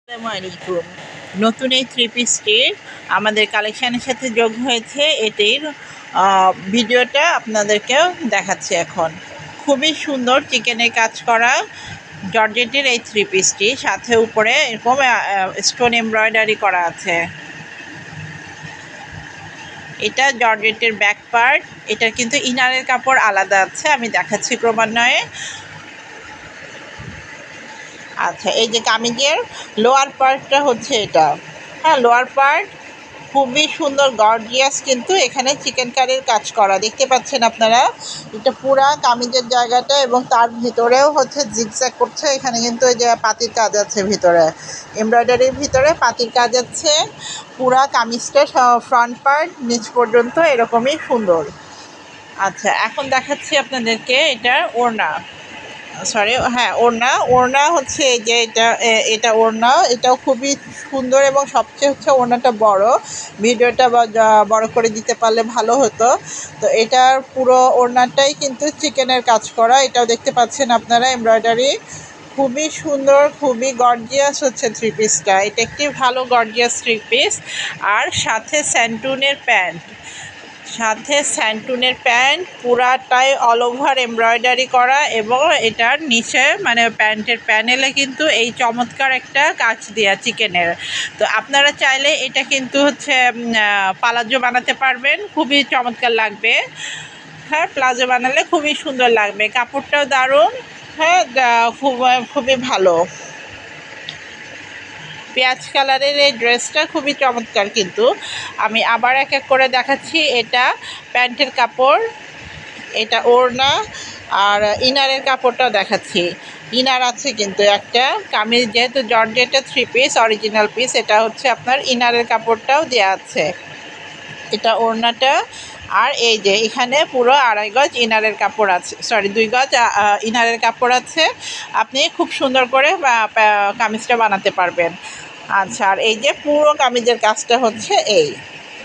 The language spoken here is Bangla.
আসসালামু আলাইকুম। নতুন এই থ্রি পিসটি আমাদের কালেকশানের সাথে যোগ হয়েছে, এটির ভিডিওটা আপনাদেরকেও দেখাচ্ছি এখন। খুবই সুন্দর চিকেনের কাজ করা জর্জেটের এই থ্রি পিসটি, সাথে উপরে এরকম স্টোন এমব্রয়ডারি করা আছে। এটা জর্জেটের ব্যাক পার্ট, এটার কিন্তু ইনারের কাপড় আলাদা আছে, আমি দেখাচ্ছি ক্রমান্বয়ে। আচ্ছা, এই যে কামিজের লোয়ার পার্টটা হচ্ছে এটা। হ্যাঁ, লোয়ার পার্ট খুবই সুন্দর গর্জিয়াস, কিন্তু এখানে চিকেন কারির কাজ করা দেখতে পাচ্ছেন আপনারা। এটা পুরা কামিজের জায়গাটা, এবং তার ভিতরেও হচ্ছে জিগজ্যাগ করছে। এখানে কিন্তু এই যে পাতির কাজ আছে ভিতরে, এমব্রয়ডারির ভিতরে পাতির কাজ আছে। পুরা কামিজটা ফ্রন্ট পার্ট নিচ পর্যন্ত এরকমই সুন্দর। আচ্ছা, এখন দেখাচ্ছি আপনাদেরকে এটার ওড়না। হ্যাঁ, ওড়না হচ্ছে এই যে এটা ওড়না, এটাও খুবই সুন্দর, এবং সবচেয়ে হচ্ছে ওড়নাটা বড়। ভিডিওটা বড় করে দিতে পারলে ভালো হতো। তো এটার পুরো ওড়নাটাই কিন্তু চিকেনের কাজ করা, এটাও দেখতে পাচ্ছেন আপনারা এমব্রয়ডারি। খুবই সুন্দর, খুবই গর্জিয়াস হচ্ছে থ্রি পিসটা। এটা একটি ভালো গর্জিয়াস থ্রি পিস। আর সাথে স্যান্টুনের প্যান্ট পুরাটাই অল ওভার এমব্রয়ডারি করা, এবং এটার নিচে মানে প্যান্টের প্যানেলে কিন্তু এই চমৎকার একটা কাজ দেওয়া চিকেনের। তো আপনারা চাইলে এটা কিন্তু হচ্ছে পালাজো বানাতে পারবেন, খুবই চমৎকার লাগবে। হ্যাঁ, প্লাজো বানালে খুবই সুন্দর লাগবে, কাপড়টাও দারুণ। হ্যাঁ, খুবই ভালো। পেঁয়াজ কালারের এই ড্রেসটা খুবই চমৎকার, কিন্তু আমি আবার এক এক করে দেখাচ্ছি। এটা প্যান্টের কাপড়, এটা ওড়না, আর ইনারের কাপড়টাও দেখাচ্ছি। ইনার আছে কিন্তু একটা কামিজ, যেহেতু জর্জেটের থ্রি পিস অরিজিনাল পিস, এটা হচ্ছে আপনার ইনারের কাপড়টাও দেওয়া আছে। এটা ওড়নাটা। আর এই যে এখানে পুরো 2.5 গজ ইনারের কাপড় আছে, 2 গজ ইনারের কাপড় আছে। আপনি খুব সুন্দর করে কামিজটা বানাতে পারবেন। আচ্ছা, আর এই যে পুরো কামিজের কাজটা হচ্ছে এই